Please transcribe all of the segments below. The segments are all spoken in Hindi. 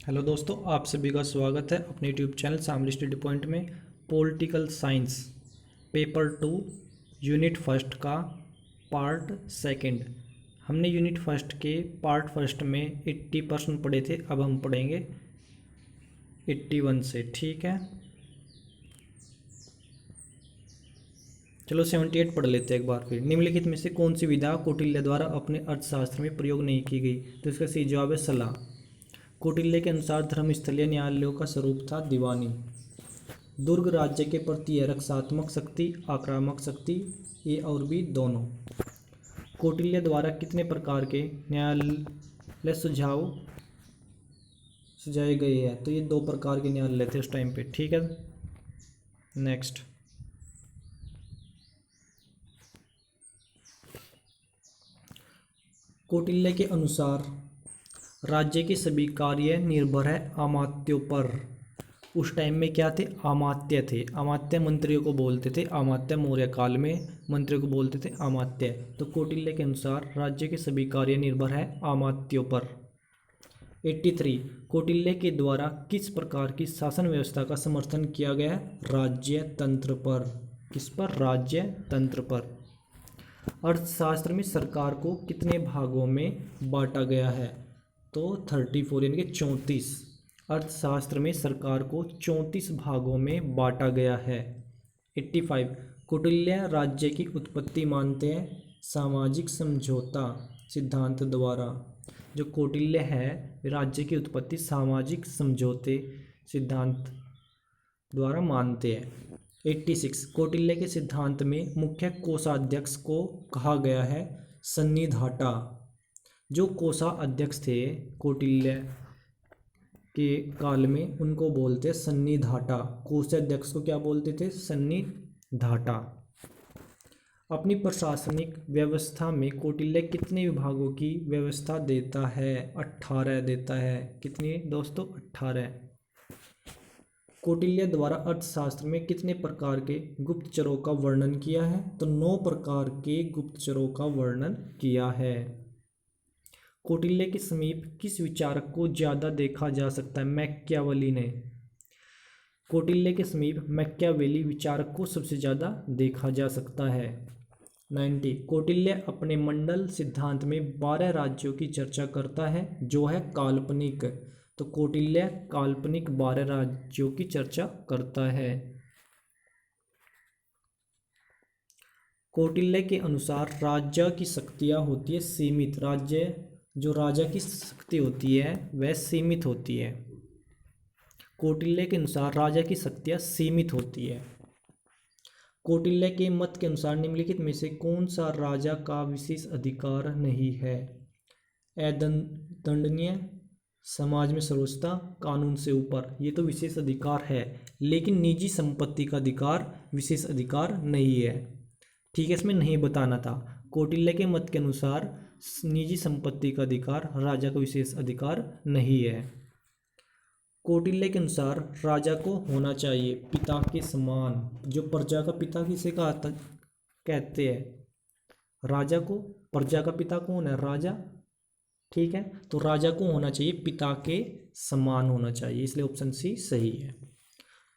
हेलो दोस्तों, आप सभी का स्वागत है अपने YouTube channel Shamli study point में। Political science paper 2 unit first का पार्ट सेकंड। हमने यूनिट फर्स्ट के पार्ट फर्स्ट में 80% पढ़े थे, अब हम पढ़ेंगे 81 से। ठीक है, चलो 78 पढ़ लेते हैं एक बार फिर। निम्नलिखित में से कौन सी विधा कौटिल्य द्वारा अपने अर्थशास्त्र में प्रयोग नहीं की गई? तो इसका सही जवाब है सलाह। कौटिल्य के अनुसार धर्मस्थलीय न्यायालयों का स्वरूप था दीवानी। दुर्ग राज्य के प्रति है रक्षात्मक शक्ति, आक्रामक शक्ति, ए और बी दोनों। कौटिल्य द्वारा कितने प्रकार के न्यायालय सुझाए गए हैं? तो ये 2 प्रकार के न्यायालय थे उस टाइम पे। ठीक है, नेक्स्ट। कौटिल्य के अनुसार राज्य के सभी कार्य निर्भर है अमात्यों पर। उस टाइम में क्या थे? अमात्य थे। अमात्य मंत्रियों को बोलते थे अमात्य। मौर्य काल में मंत्रियों को बोलते थे अमात्य। तो कौटिल्य के अनुसार राज्य के सभी कार्य निर्भर है अमात्यों पर। 83 कौटिल्य के द्वारा किस प्रकार की शासन व्यवस्था का समर्थन किया गया है? राज्य तंत्र पर। किस पर? राज्य तंत्र पर। अर्थशास्त्र में सरकार को कितने भागों में बांटा गया है? तो 34 यानी कि 34। अर्थशास्त्र में सरकार को 34 भागों में बांटा गया है। 85 कौटिल्य राज्य की उत्पत्ति मानते हैं सामाजिक समझौता सिद्धांत द्वारा। जो कौटिल्य है राज्य की उत्पत्ति सामाजिक समझौते सिद्धांत द्वारा मानते हैं। 86 कौटिल्य के सिद्धांत में मुख्य कोषाध्यक्ष को कहा गया है सन्निधाता। जो कोषाध्यक्ष थे कौटिल्य के काल में उनको बोलते सन्निधाता। कोषाध्यक्ष को क्या बोलते थे? सन्निधाता। अपनी प्रशासनिक व्यवस्था में कौटिल्य कितने विभागों की व्यवस्था देता है? 18 देता है। कितनी दोस्तों? 18। कौटिल्य द्वारा अर्थशास्त्र में कितने प्रकार के गुप्तचरों का वर्णन किया है? तो 9 प्रकार के गुप्तचरों का वर्णन किया है। कौटिल्य के समीप किस विचारक को ज्यादा देखा जा सकता है? मैकियावेली ने। कौटिल्य के समीप मैकियावेली विचारक को सबसे ज्यादा देखा जा सकता है। 90 कौटिल्य अपने मंडल सिद्धांत में 12 राज्यों की चर्चा करता है जो है काल्पनिक। तो कौटिल्य काल्पनिक 12 राज्यों की चर्चा करता है। कौटिल्य के अनुसार राज्य की शक्तियां होती है सीमित। जो राजा की शक्ति होती है वह सीमित होती है। कौटिल्य के अनुसार राजा की शक्तियां सीमित होती है। कौटिल्य के मत के अनुसार निम्नलिखित में से कौन सा राजा का विशेष अधिकार नहीं है? अदंडनीय, समाज में सर्वोच्चता, कानून से ऊपर। ये तो विशेष अधिकार है, लेकिन निजी संपत्ति का अधिकार विशेष अधिकार नहीं है। ठीक है, इसमें नहीं बताना था। कौटिल्य के मत के अनुसार निजी संपत्ति का अधिकार राजा का विशेष अधिकार नहीं है। कौटिल्य के अनुसार राजा को होना चाहिए पिता के समान। जो प्रजा का पिता किसे कहते हैं? राजा को। प्रजा का पिता कौन है? राजा। ठीक है, तो राजा को होना चाहिए पिता के समान होना चाहिए, इसलिए ऑप्शन सी सही है।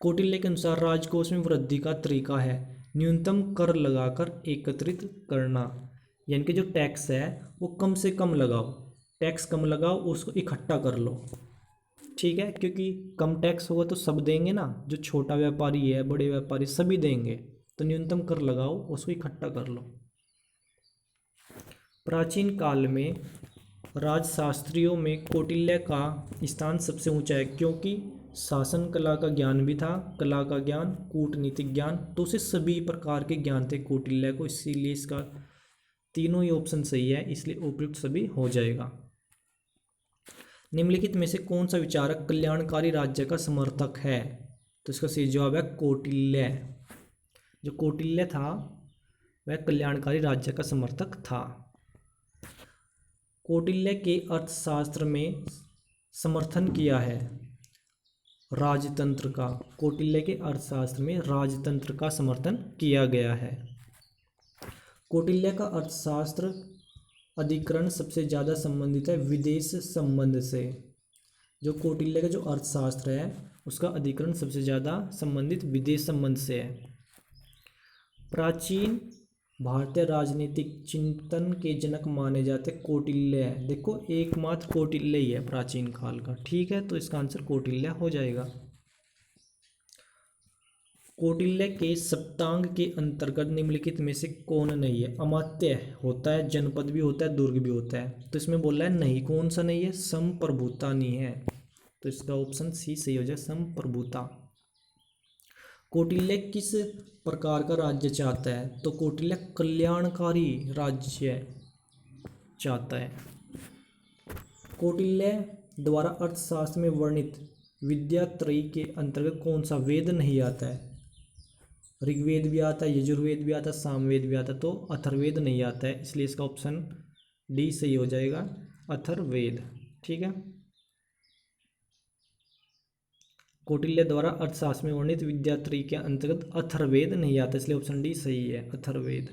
कौटिल्य के अनुसार राजकोष में वृद्धि का तरीका है न्यूनतम कर लगाकर एकत्रित करना। यानी कि जो टैक्स है वो कम से कम लगाओ। टैक्स कम लगाओ, उसको इकट्ठा कर लो। ठीक है, क्योंकि कम टैक्स होगा तो सब देंगे ना। जो छोटा व्यापारी है, बड़े व्यापारी सभी देंगे। तो न्यूनतम कर लगाओ, उसको इकट्ठा कर लो। प्राचीन काल में राजशास्त्रियों में कौटिल्य का स्थान सबसे ऊंचा है क्योंकि शासन कला का ज्ञान भी था। कला का ज्ञान, कूटनीतिक ज्ञान, तो उसे सभी प्रकार के ज्ञान थे कौटिल्य को। इसीलिए इसका तीनों ही ऑप्शन सही है, इसलिए उपयुक्त सभी हो जाएगा। निम्नलिखित में से कौन सा विचारक कल्याणकारी राज्य का समर्थक है? तो इसका सही जवाब है कौटिल्य। जो कौटिल्य था वह कल्याणकारी राज्य का समर्थक था। कौटिल्य के अर्थशास्त्र में समर्थन किया है राजतंत्र का। कौटिल्य के अर्थशास्त्र में राजतंत्र का समर्थन किया गया है। कौटिल्य का अर्थशास्त्र अधिकरण सबसे ज़्यादा संबंधित है विदेश संबंध से। जो कौटिल्य का जो अर्थशास्त्र है उसका अधिकरण सबसे ज़्यादा संबंधित विदेश संबंध से है। प्राचीन भारतीय राजनीतिक चिंतन के जनक माने जाते कौटिल्य है। देखो एकमात्र कौटिल्य ही है प्राचीन काल का, ठीक है, तो इसका आंसर कौटिल्य हो जाएगा। कौटिल्य के सप्तांग के अंतर्गत निम्नलिखित में से कौन नहीं है? अमात्य होता है, जनपद भी होता है, दुर्ग भी होता है, तो इसमें बोल रहा है नहीं, कौन सा नहीं है? संप्रभुता नहीं है, तो इसका ऑप्शन सी सही हो जाए, संप्रभुता। कौटिल्य किस प्रकार का राज्य चाहता है? तो कौटिल्य कल्याणकारी राज्य चाहता है। कौटिल्य द्वारा अर्थशास्त्र में वर्णित विद्यात्रयी के अंतर्गत कौन सा वेद नहीं आता है? ऋग्वेद भी आता है, यजुर्वेद भी आता है, सामवेद भी आता है, तो अथर्ववेद नहीं आता है, इसलिए इसका ऑप्शन डी सही हो जाएगा, अथर्ववेद। ठीक है, कौटिल्य द्वारा अर्थशास्त्र में वर्णित विद्यात्रयी के अंतर्गत अथर्ववेद नहीं आता, इसलिए ऑप्शन डी सही है, अथर्ववेद।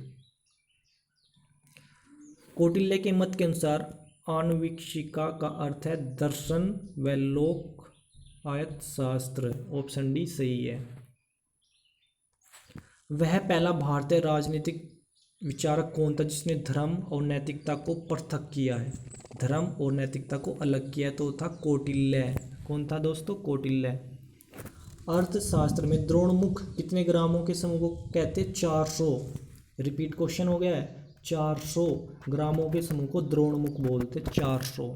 कौटिल्य के मत के अनुसार आन्वीक्षिका का अर्थ है दर्शन व लोक आयत शास्त्र, ऑप्शन डी सही है। वह पहला भारतीय राजनीतिक विचारक कौन था जिसने धर्म और नैतिकता को पृथक किया है? धर्म और नैतिकता को अलग किया तो था कौटिल्य। कौन था दोस्तों? कौटिल्य। अर्थशास्त्र में द्रोणमुख कितने ग्रामों के समूह को कहते हैं? 400। रिपीट क्वेश्चन हो गया है, 400 ग्रामों के समूह को द्रोणमुख बोलते, 400।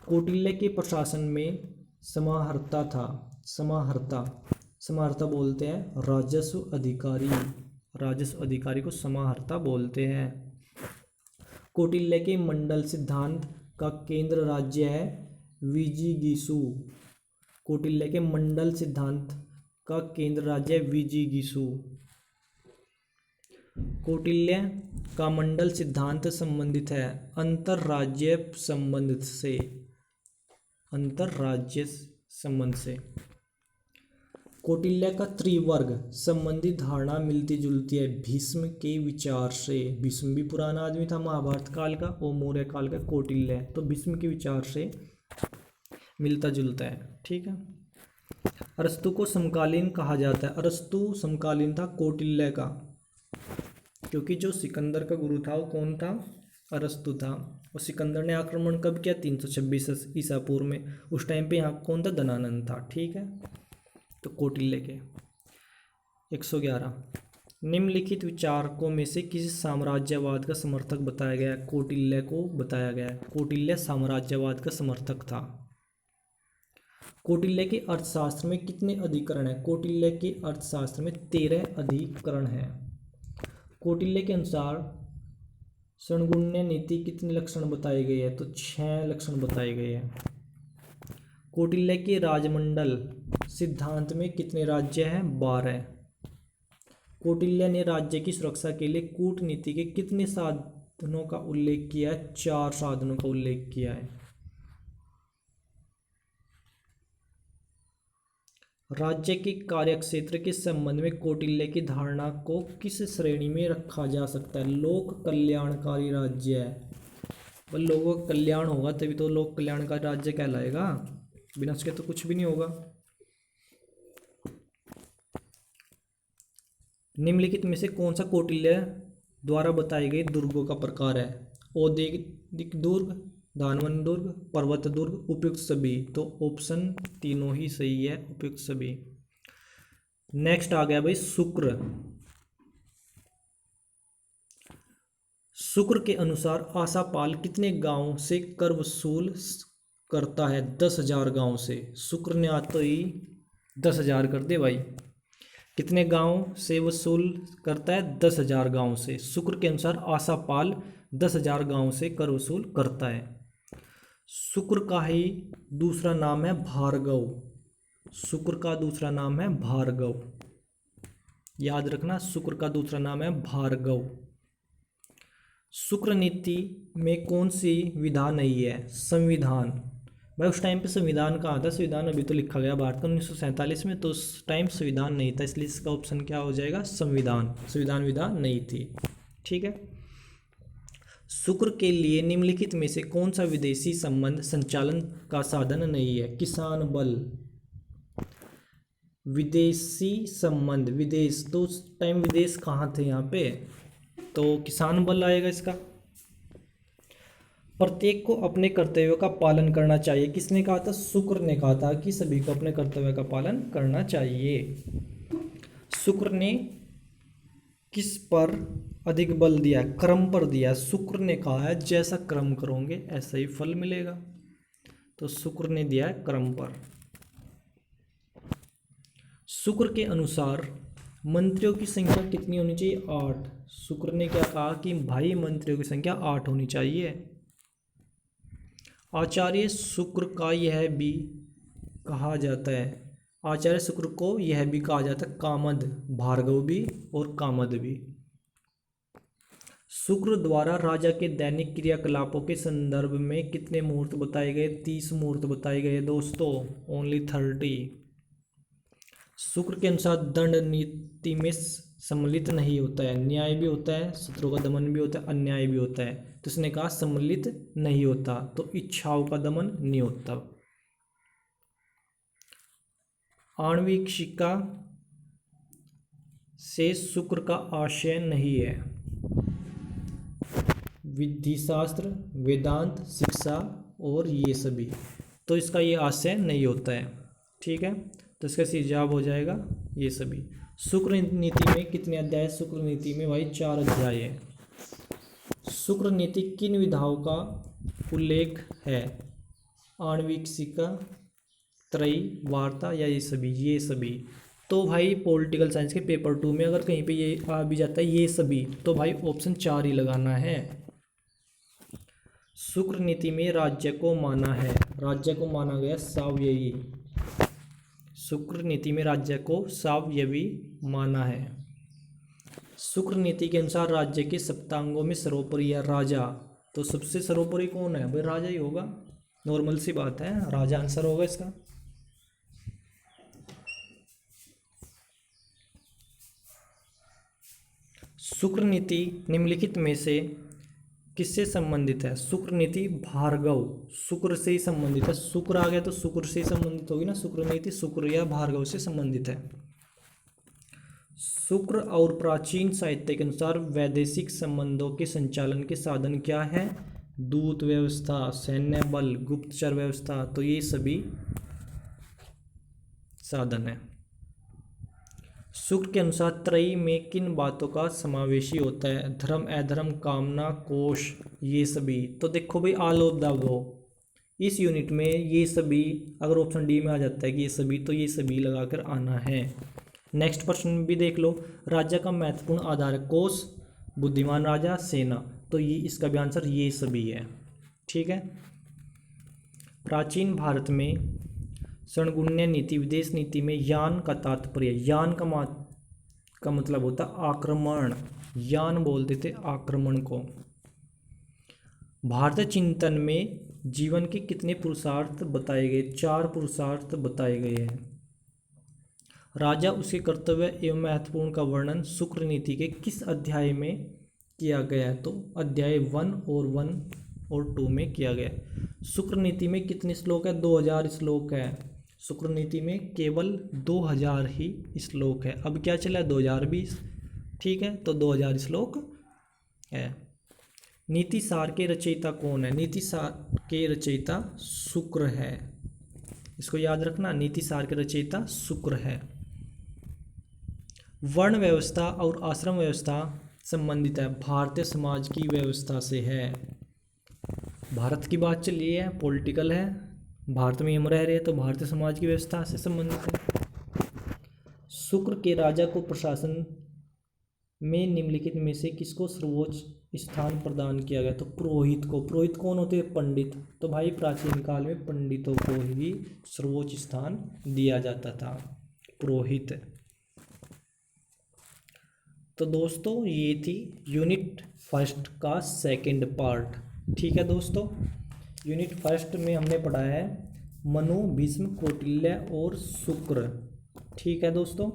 कौटिल्य के प्रशासन में समाहर्ता था, समाहर्ता बोलते हैं राजस्व अधिकारी, राजस्व अधिकारी को समाहर्ता बोलते हैं। कौटिल्य के मंडल सिद्धांत का केंद्र राज्य है विजिगीसु। कौटिल्य के मंडल सिद्धांत का केंद्र राज्य है विजिगीसु। कौटिल्य का मंडल सिद्धांत संबंधित है अंतरराज्य संबंध से, अंतरराज्य संबंध से। कौटिल्य का त्रिवर्ग संबंधी धारणा मिलती जुलती है भीष्म के विचार से। भीष्म भी पुराना आदमी था महाभारत काल का, और मौर्य काल का कौटिल्य, तो भीष्म के विचार से मिलता जुलता है। ठीक है, अरस्तु को समकालीन कहा जाता है। अरस्तु समकालीन था कौटिल्य का, क्योंकि जो सिकंदर का गुरु था वो कौन था? अरस्तु था। और सिकंदर ने आक्रमण कब किया? 326 ईसा पूर्व में। उस टाइम पे यहाँ कौन था? धनानंद था। ठीक है, तो कौटिल्य के 111 निम्नलिखित विचारकों में से किसी साम्राज्यवाद का समर्थक बताया गया है? कौटिल्य को बताया गया है। कौटिल्य साम्राज्यवाद का समर्थक था। कौटिल्य के अर्थशास्त्र में कितने अधिकरण हैं? कौटिल्य के अर्थशास्त्र में 13 अधिकरण हैं। कौटिल्य के अनुसार षड्गुण्य नीति कितने लक्षण बताए गए हैं? तो 6 लक्षण बताए गए हैं। कौटिल्य के राजमंडल सिद्धांत में कितने राज्य हैं? 12। कौटिल्य ने राज्य की सुरक्षा के लिए कूटनीति के कितने साधनों का उल्लेख किया है? 4 साधनों का उल्लेख किया है। राज्य के कार्यक्षेत्र के संबंध में कौटिल्य की धारणा को किस श्रेणी में रखा जा सकता है? लोक कल्याणकारी राज्य है, पर लोगों का कल्याण होगा तभी तो लोक कल्याणकारी राज्य कहलाएगा, बिना उसके तो कुछ भी नहीं होगा। निम्नलिखित में से कौन सा कौटिल्य द्वारा बताई गई दुर्गों का प्रकार है? औद्योगिक दुर्ग, दानवन दुर्ग, पर्वत दुर्ग, उपयुक्त सभी, तो ऑप्शन तीनों ही सही है, उपयुक्त सभी। नेक्स्ट आ गया भाई शुक्र। शुक्र के अनुसार आशापाल कितने गांव से कर वसूल करता है? 10,000 गांव से। शुक्र ने आज तो ही 10,000 कर दे भाई। कितने गांव से वसूल करता है? 10,000 गांव से। शुक्र के अनुसार आशापाल 10,000 गांव से कर वसूल करता है। शुक्र का ही दूसरा नाम है भार्गव। शुक्र का दूसरा नाम है भार्गव, याद रखना, शुक्र का दूसरा नाम है भार्गव। शुक्र नीति में कौन सी विधा नहीं है? संविधान। भाई उस टाइम पे संविधान कहाँ था? संविधान अभी तो लिखा गया भारत का 1947 में, तो उस टाइम संविधान नहीं था, इसलिए इसका ऑप्शन क्या हो जाएगा? संविधान। संविधान विधा नहीं थी। ठीक है, शुक्र के लिए निम्नलिखित में से कौन सा विदेशी संबंध संचालन का साधन नहीं है? किसान बल। विदेशी संबंध, विदेश, तो उस टाइम विदेश कहाँ थे यहाँ पे? तो किसान बल आएगा इसका। प्रत्येक को अपने कर्तव्यों का पालन करना चाहिए। किसने कहा था? शुक्र ने कहा था कि सभी को अपने कर्तव्यों का पालन करना चाहिए। शुक्र ने किस पर अधिक बल दिया? क्रम पर दिया। शुक्र ने कहा है जैसा क्रम करोगे ऐसा ही फल मिलेगा, तो शुक्र ने दिया है क्रम पर। शुक्र के अनुसार मंत्रियों की संख्या कितनी होनी चाहिए? 8। शुक्र ने क्या कहा कि भाई मंत्रियों की संख्या 8 होनी चाहिए। आचार्य शुक्र का यह भी कहा जाता है, आचार्य शुक्र को यह भी कहा जाता है कामद, भार्गव भी और कामद भी। शुक्र द्वारा राजा के दैनिक क्रियाकलापों के संदर्भ में कितने मुहूर्त बताए गए? 30 मुहूर्त बताए गए दोस्तों, ओनली 30। शुक्र के अनुसार दंड नीति में सम्मिलित नहीं होता है, न्याय भी होता है, शत्रु का दमन भी होता है, अन्याय भी होता है। तो इसने कहा सम्मिलित नहीं होता, तो इच्छाओं का दमन नहीं होता। आणविक शिक्षा से शुक्र का आशय नहीं है। विधिशास्त्र, वेदांत, शिक्षा और ये सभी, तो इसका ये आशय नहीं होता है। ठीक है, तो इसका सही जवाब हो जाएगा ये सभी। शुक्र नीति में कितने अध्याय? शुक्र नीति में भाई 4 अध्याय है। शुक्र नीति किन विधाओं का उल्लेख है? आणविक शिक्षा, त्रयी, वार्ता या ये सभी? ये सभी। तो भाई पॉलिटिकल साइंस के पेपर 2 में अगर कहीं पे ये आ भी जाता है ये सभी, तो भाई ऑप्शन 4 ही लगाना है। शुक्र नीति में राज्य को माना है, राज्य को माना गया सावयवी। शुक्र नीति में राज्य को सावयवी माना है। शुक्र नीति के अनुसार राज्य के सप्तांगों में सर्वोपरि है राजा, तो सबसे सर्वोपरि कौन है? भाई राजा ही होगा, नॉर्मल सी बात है, राजा आंसर होगा इसका। शुक्र नीति निम्नलिखित में से किससे संबंधित है? शुक्र नीति भार्गव, शुक्र से ही संबंधित है। शुक्र आ गया तो शुक्र से ही संबंधित होगी ना शुक्र नीति, शुक्र या भार्गव से संबंधित है। शुक्र और प्राचीन साहित्य के अनुसार वैदेशिक संबंधों के संचालन के साधन क्या है? दूत व्यवस्था, सैन्य बल, गुप्तचर व्यवस्था, तो ये सभी साधन है। शुक्र के अनुसार त्रयी में किन बातों का समावेशी होता है? धर्म, अधर्म, कामना, कोश, ये सभी। तो देखो भाई ऑल ऑफ द अबव, इस यूनिट में ये सभी अगर ऑप्शन डी में आ जाता है कि ये सभी, तो ये सभी लगाकर आना है। नेक्स्ट प्रश्न भी देख लो। राज्य का महत्वपूर्ण आधार है कोश, बुद्धिमान राजा, सेना, तो ये इसका भी आंसर ये सभी है। ठीक है। प्राचीन भारत में षणगुण्य नीति, विदेश नीति में यान का तात्पर्य, यान का मतलब होता आक्रमण, यान बोलते थे आक्रमण को। भारतीय चिंतन में जीवन के कितने पुरुषार्थ बताए गए? 4 पुरुषार्थ बताए गए हैं। राजा, उसके कर्तव्य एवं महत्वपूर्ण का वर्णन शुक्र नीति के किस अध्याय में किया गया है? तो अध्याय 1 और 2 में किया गया। शुक्र नीति में कितने श्लोक है? 2000 श्लोक है। शुक्र नीति में केवल 2000 ही श्लोक है। अब क्या चला है? 2020। ठीक है, तो 2000 श्लोक है। नीति सार के रचयिता कौन है? नीति सार के रचयिता शुक्र है, इसको याद रखना, नीति सार के रचयिता शुक्र है। वर्ण व्यवस्था और आश्रम व्यवस्था संबंधित है, भारतीय समाज की व्यवस्था से है। भारत की बात चल रही है, पॉलिटिकल है, भारत में हम रह रहे हैं, तो भारतीय समाज की व्यवस्था से संबंधित है। शुक्र के राजा को प्रशासन में निम्नलिखित में से किसको सर्वोच्च स्थान प्रदान किया गया? तो पुरोहित को। पुरोहित कौन होते हैं? पंडित। तो भाई प्राचीन काल में पंडितों को ही सर्वोच्च स्थान दिया जाता था, पुरोहित। तो दोस्तों ये थी यूनिट फर्स्ट का सेकंड पार्ट। ठीक है दोस्तों, यूनिट फर्स्ट में हमने पढ़ा है मनु, भीष्म, कौटिल्य और शुक्र। ठीक है दोस्तों,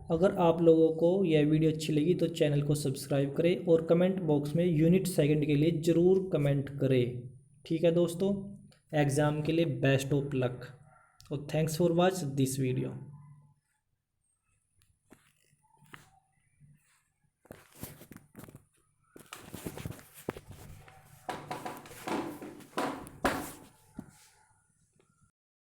अगर आप लोगों को यह वीडियो अच्छी लगी तो चैनल को सब्सक्राइब करें और कमेंट बॉक्स में यूनिट सेकंड के लिए ज़रूर कमेंट करें। ठीक है दोस्तों, एग्ज़ाम के लिए बेस्ट ऑफ लक और thanks for watch this video.